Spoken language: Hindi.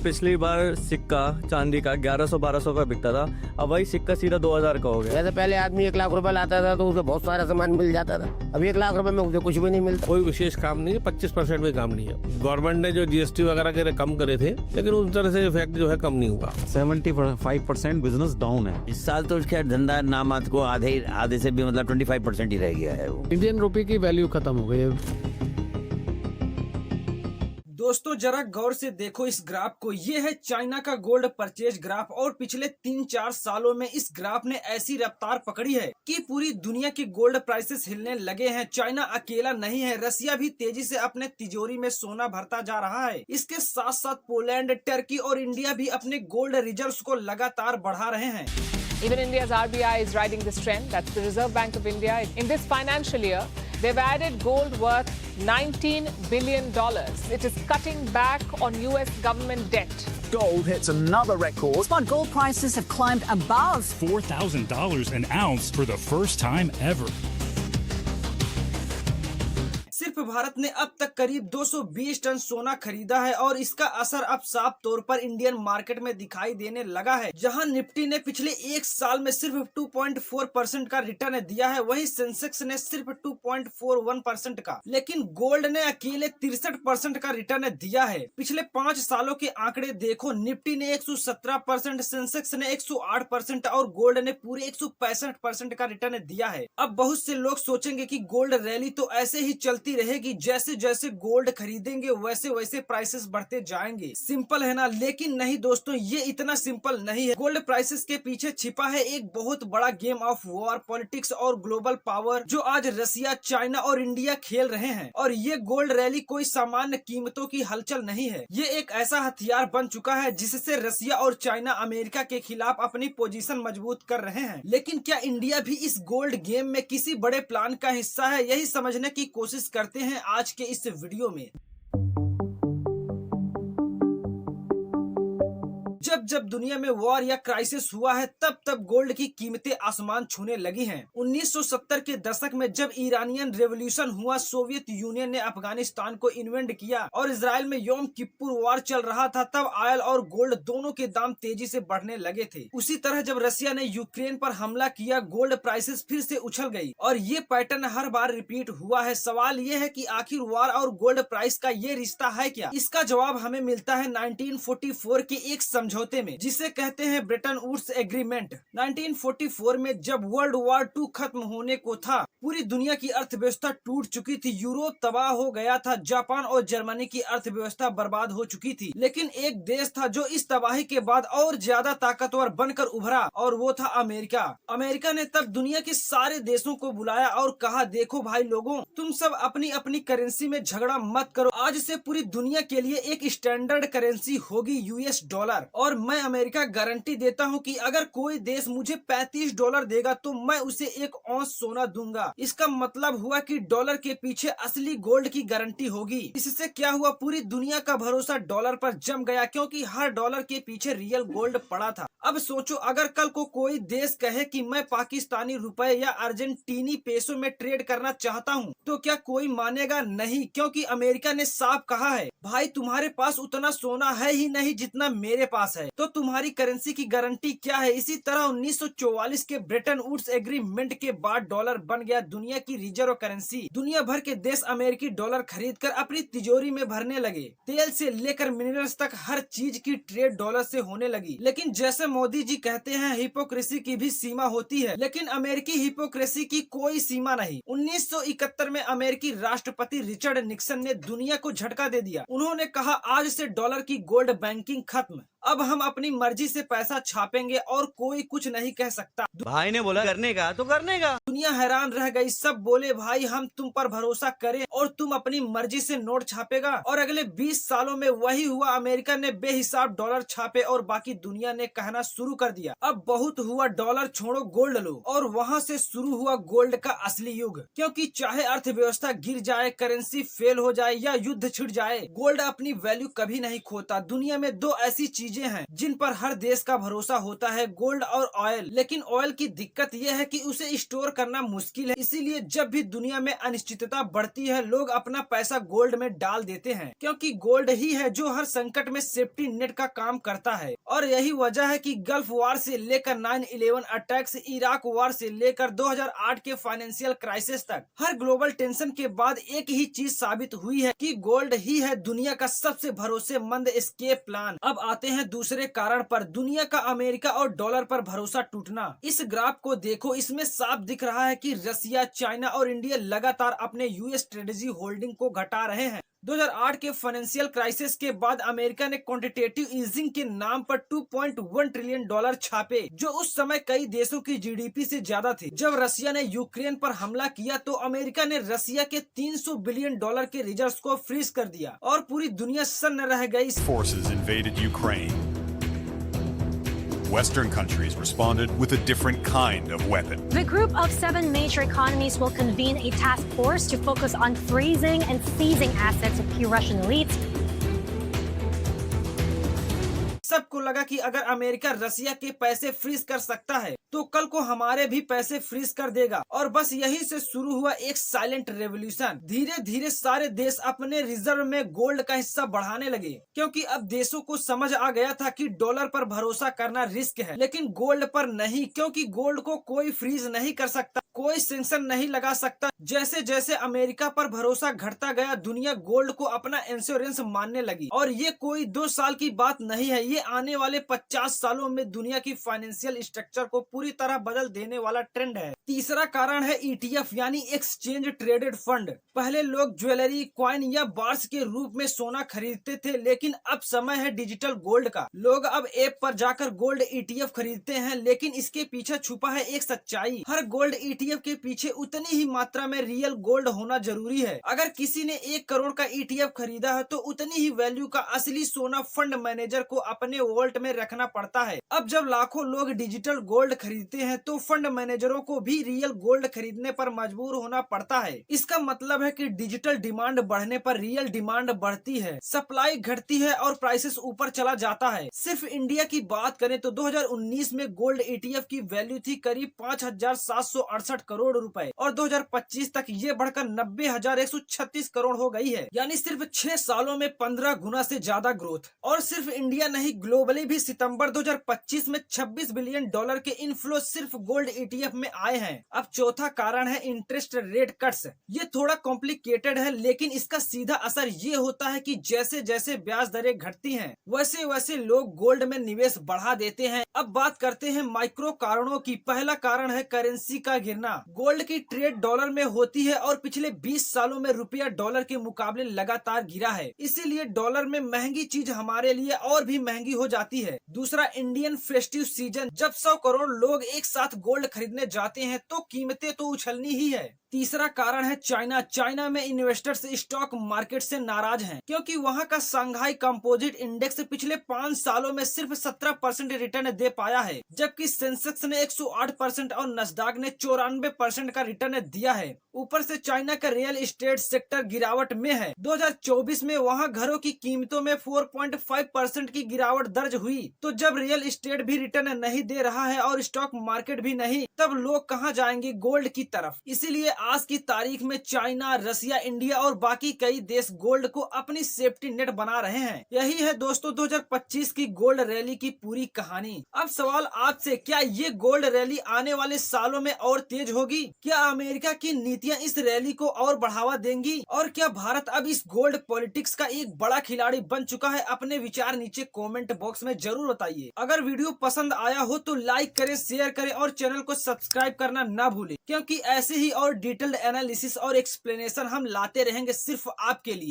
पिछली बार सिक्का चांदी का 1100-1200 का बिकता था, अब वही सिक्का सीधा 2000 का हो गया। वैसे पहले आदमी 1 लाख रुपए लाता था तो उसे बहुत सारा सामान मिल जाता था। अब 1 लाख रुपए में उसे कुछ भी नहीं मिलता। कोई विशेष काम नहीं है, 25% भी काम नहीं है। गवर्नमेंट ने जो जीएसटी वगैरह के कम करे थे, लेकिन उस तरह से इफेक्ट जो है कम नहीं हुआ। 75% बिजनेस डाउन है इस साल। तो खैर धंधा नामात को आधे से भी मतलब 25% ही रह गया है। वो इंडियन रुपए की वैल्यू खत्म हो गई है। दोस्तों जरा गौर से देखो इस ग्राफ को। ये है चाइना का गोल्ड परचेज ग्राफ और पिछले 3-4 सालों में इस ग्राफ ने ऐसी रफ्तार पकड़ी है कि पूरी दुनिया की गोल्ड प्राइसेस हिलने लगे हैं। चाइना अकेला नहीं है, रसिया भी तेजी से अपने तिजोरी में सोना भरता जा रहा है। इसके साथ साथ पोलैंड, टर्की और इंडिया भी अपने गोल्ड रिजर्व्स को लगातार बढ़ा रहे हैं। Even India's RBI is riding this trend. That's the Reserve Bank of India. In this financial year, they've added gold worth $19 billion. It is cutting back on US government debt. Gold hits another record. Spot gold prices have climbed above $4,000 an ounce for the first time ever. सिर्फ भारत ने अब तक करीब 220 टन सोना खरीदा है और इसका असर अब साफ तौर पर इंडियन मार्केट में दिखाई देने लगा है। जहां निफ्टी ने पिछले एक साल में सिर्फ 2.4% का रिटर्न दिया है, वहीं सेंसेक्स ने सिर्फ 2.41% का, लेकिन गोल्ड ने अकेले 63% का रिटर्न दिया है। पिछले 5 सालों के आंकड़े देखो, निफ्टी ने 117%, सेंसेक्स ने 108% और गोल्ड ने पूरे 165% का रिटर्न दिया है। अब बहुत से लोग सोचेंगे कि गोल्ड रैली तो ऐसे ही चलती रहेगी, जैसे जैसे गोल्ड खरीदेंगे वैसे वैसे प्राइसेस बढ़ते जाएंगे। सिंपल है ना? लेकिन नहीं दोस्तों, ये इतना सिंपल नहीं है। गोल्ड प्राइसेस के पीछे छिपा है एक बहुत बड़ा गेम ऑफ वॉर, पॉलिटिक्स और ग्लोबल पावर जो आज रसिया, चाइना और इंडिया खेल रहे हैं। और ये गोल्ड रैली कोई सामान्य कीमतों की हलचल नहीं है, ये एक ऐसा हथियार बन चुका है जिससे रसिया और चाइना अमेरिका के खिलाफ अपनी पोजीशन मजबूत कर रहे हैं। लेकिन क्या इंडिया भी इस गोल्ड गेम में किसी बड़े प्लान का हिस्सा है? यही समझने की कोशिश करते हैं आज के इस वीडियो में। जब जब दुनिया में वॉर या क्राइसिस हुआ है तब तब गोल्ड की कीमतें आसमान छूने लगी हैं। 1970 के दशक में जब ईरानियन रेवोल्यूशन हुआ, सोवियत यूनियन ने अफगानिस्तान को इन्वेड किया और इजराइल में योम किप्पुर वॉर चल रहा था, तब ऑयल और गोल्ड दोनों के दाम तेजी से बढ़ने लगे थे। उसी तरह जब रसिया ने यूक्रेन पर हमला किया, गोल्ड प्राइसेस फिर से उछल गई और ये पैटर्न हर बार रिपीट हुआ है। सवाल ये है कि आखिर वॉर और गोल्ड प्राइस का ये रिश्ता है क्या? इसका जवाब हमें मिलता है 1944 के एक समझौते में, जिसे कहते हैं ब्रेटन वुड्स एग्रीमेंट। 1944 में जब वर्ल्ड वॉर 2 खत्म होने को था, पूरी दुनिया की अर्थव्यवस्था टूट चुकी थी, यूरोप तबाह हो गया था, जापान और जर्मनी की अर्थव्यवस्था बर्बाद हो चुकी थी। लेकिन एक देश था जो इस तबाही के बाद और ज्यादा ताकतवर बनकर उभरा और वो था अमेरिका। अमेरिका ने तब दुनिया के सारे देशों को बुलाया और कहा, देखो भाई लोगों, तुम सब अपनी अपनी करेंसी में झगड़ा मत करो। आज से पूरी दुनिया के लिए एक स्टैंडर्ड करेंसी होगी $, और मैं अमेरिका गारंटी देता हूं कि अगर कोई देश मुझे $35 देगा तो मैं उसे 1 औंस सोना दूंगा। इसका मतलब हुआ कि डॉलर के पीछे असली गोल्ड की गारंटी होगी। इससे क्या हुआ, पूरी दुनिया का भरोसा डॉलर पर जम गया, क्योंकि हर डॉलर के पीछे रियल गोल्ड पड़ा था। अब सोचो, अगर कल को कोई देश कहे कि मैं पाकिस्तानी रुपए या अर्जेंटीनी पेसो में ट्रेड करना चाहता हूं, तो क्या कोई मानेगा? नहीं, क्योंकि अमेरिका ने साफ कहा है, भाई तुम्हारे पास उतना सोना है ही नहीं जितना मेरे पास है, तो तुम्हारी करेंसी की गारंटी क्या है? इसी तरह 1944 के ब्रेटन वुड्स एग्रीमेंट के बाद डॉलर बन गया दुनिया की रिजर्व करेंसी। दुनिया भर के देश अमेरिकी डॉलर खरीदकर अपनी तिजोरी में भरने लगे। तेल से लेकर मिनरल्स तक हर चीज की ट्रेड डॉलर से होने लगी। लेकिन जैसे मोदी जी कहते हैं, हिपोक्रेसी की भी सीमा होती है, लेकिन अमेरिकी हिपोक्रेसी की कोई सीमा नहीं। 1971 में अमेरिकी राष्ट्रपति रिचर्ड निक्सन ने दुनिया को झटका दे दिया। उन्होंने कहा, आज से डॉलर की गोल्ड बैंकिंग खत्म, अब हम अपनी मर्जी से पैसा छापेंगे और कोई कुछ नहीं कह सकता। भाई ने बोला करने का तो करने का। दुनिया हैरान रह गई, सब बोले भाई हम तुम पर भरोसा करें और तुम अपनी मर्जी से नोट छापेगा। और अगले 20 सालों में वही हुआ। अमेरिका ने बेहिसाब डॉलर छापे और बाकी दुनिया ने कहना शुरू कर दिया, अब बहुत हुआ, डॉलर छोड़ो गोल्ड लो। और वहाँ से शुरू हुआ गोल्ड का असली युग, क्योंकि चाहे अर्थव्यवस्था गिर जाए, करेंसी फेल हो जाए या युद्ध छिड़ जाए, गोल्ड अपनी वैल्यू कभी नहीं खोता। दुनिया में 2 ऐसी चीजें हैं जिन पर हर देश का भरोसा होता है, गोल्ड और ऑयल। लेकिन ऑयल की दिक्कत यह है कि उसे स्टोर करना मुश्किल है, इसीलिए जब भी दुनिया में अनिश्चितता बढ़ती है लोग अपना पैसा गोल्ड में डाल देते हैं, क्योंकि गोल्ड ही है जो हर संकट में सेफ्टी नेट का काम करता है। और यही वजह है कि गल्फ वार से लेकर 9/11 अटैक्स, इराक वार से लेकर 2008 के फाइनेंशियल क्राइसिस तक हर ग्लोबल टेंशन के बाद एक ही चीज साबित हुई है कि गोल्ड ही है दुनिया का सबसे भरोसेमंद एस्केप प्लान। अब आते हैं दूसरे कारण पर, दुनिया का अमेरिका और डॉलर पर भरोसा टूटना। इस ग्राफ को देखो, इसमें साफ दिख रहा है कि रसिया, चाइना और इंडिया लगातार अपने यूएस स्ट्रेटेजी होल्डिंग को घटा रहे हैं। 2008 के फाइनेंशियल क्राइसिस के बाद अमेरिका ने क्वांटिटेटिव ईजिंग के नाम पर $2.1 ट्रिलियन छापे, जो उस समय कई देशों की जीडीपी से ज्यादा थे। जब रसिया ने यूक्रेन पर हमला किया तो अमेरिका ने रसिया के $300 बिलियन के रिजर्व्स को फ्रीज कर दिया और पूरी दुनिया सन्न रह गई। Forces invaded Ukraine. Western countries responded with a different kind of weapon. The group of 7 major economies will convene a task force to focus on freezing and seizing assets of key Russian elites. सबको लगा कि अगर अमेरिका रसिया के पैसे फ्रीज कर सकता है तो कल को हमारे भी पैसे फ्रीज कर देगा, और बस यहीं से शुरू हुआ एक साइलेंट रेवोल्यूशन। धीरे धीरे सारे देश अपने रिजर्व में गोल्ड का हिस्सा बढ़ाने लगे, क्योंकि अब देशों को समझ आ गया था कि डॉलर पर भरोसा करना रिस्क है, लेकिन गोल्ड पर नहीं, क्योंकि गोल्ड को कोई फ्रीज नहीं कर सकता, कोई सेंक्शन नहीं लगा सकता। जैसे जैसे अमेरिका पर भरोसा घटता गया, दुनिया गोल्ड को अपना इंश्योरेंस मानने लगी। और ये कोई 2 साल की बात नहीं है, ये आने वाले 50 सालों में दुनिया की फाइनेंशियल स्ट्रक्चर को पूरी तरह बदल देने वाला ट्रेंड है। तीसरा कारण है ETF यानी एक्सचेंज ट्रेडेड फंड। पहले लोग ज्वेलरी, कॉइन या बार्स के रूप में सोना खरीदते थे, लेकिन अब समय है डिजिटल गोल्ड का। लोग अब ऐप पर जाकर गोल्ड ETF खरीदते हैं, लेकिन इसके पीछे छुपा है एक सच्चाई। हर गोल्ड ETF के पीछे उतनी ही मात्रा में रियल गोल्ड होना जरूरी है। अगर किसी ने 1 करोड़ का ETF खरीदा है तो उतनी ही वैल्यू का असली सोना फंड मैनेजर को अपने वॉलेट में रखना पड़ता है। अब जब लाखों लोग डिजिटल गोल्ड खरीदते हैं तो फंड मैनेजरों को भी रियल गोल्ड खरीदने पर मजबूर होना पड़ता है। इसका मतलब है कि डिजिटल डिमांड बढ़ने पर रियल डिमांड बढ़ती है, सप्लाई घटती है और प्राइसेस ऊपर चला जाता है। सिर्फ इंडिया की बात करें तो 2019 में गोल्ड ETF की वैल्यू थी करीब 5,768 करोड़ रुपए और 2025 तक ये बढ़कर 90,136 करोड़ हो गई है, यानी सिर्फ 6 सालों में 15 गुना से ज्यादा ग्रोथ। और सिर्फ इंडिया नहीं, ग्लोबली भी सितंबर 2025 में $26 बिलियन के इनफ्लो सिर्फ गोल्ड ETF में आए हैं। अब चौथा कारण है इंटरेस्ट रेट कट्स। ये थोड़ा कॉम्प्लिकेटेड है, लेकिन इसका सीधा असर ये होता है कि जैसे जैसे ब्याज दरें घटती हैं, वैसे वैसे लोग गोल्ड में निवेश बढ़ा देते हैं। अब बात करते हैं माइक्रो कारणों की। पहला कारण है करेंसी का गिरना। गोल्ड की ट्रेड डॉलर में होती है और पिछले 20 सालों में रुपया डॉलर के मुकाबले लगातार गिरा है, इसीलिए डॉलर में महंगी चीज हमारे लिए और भी महंगी हो जाती है। दूसरा, इंडियन फेस्टिव सीजन। जब 100 करोड़ लोग एक साथ गोल्ड खरीदने जाते हैं तो कीमतें तो उछलनी ही है। तीसरा कारण है चाइना। चाइना में इन्वेस्टर्स स्टॉक मार्केट से नाराज हैं, क्योंकि वहां का शंघाई कंपोजिट इंडेक्स पिछले 5 सालों में सिर्फ 17% रिटर्न दे पाया है, जबकि सेंसेक्स ने 108% और नस्डाक ने 94% का रिटर्न दिया है। ऊपर से चाइना का रियल एस्टेट सेक्टर गिरावट में है। 2024 में वहां घरों की कीमतों में 4.5% की गिरावट दर्ज हुई। तो जब रियल एस्टेट भी रिटर्न नहीं दे रहा है और स्टॉक मार्केट भी नहीं, तब लोग कहां जाएंगे? गोल्ड की तरफ। इसीलिए आज की तारीख में चाइना, रसिया, इंडिया और बाकी कई देश गोल्ड को अपनी सेफ्टी नेट बना रहे हैं। यही है दोस्तों 2025 की गोल्ड रैली की पूरी कहानी। अब सवाल आपसे, क्या ये गोल्ड रैली आने वाले सालों में और तेज होगी? क्या अमेरिका की नीतियां इस रैली को और बढ़ावा देंगी? और क्या भारत अब इस गोल्ड पॉलिटिक्स का एक बड़ा खिलाड़ी बन चुका है? अपने विचार नीचे कमेंट बॉक्स में जरूर बताइए। अगर वीडियो पसंद आया हो तो लाइक करें, शेयर करें और चैनल को सब्सक्राइब करना ना भूलें, क्योंकि ऐसे ही और डिटेल्ड एनालिसिस और एक्सप्लेनेशन हम लाते रहेंगे सिर्फ आपके लिए।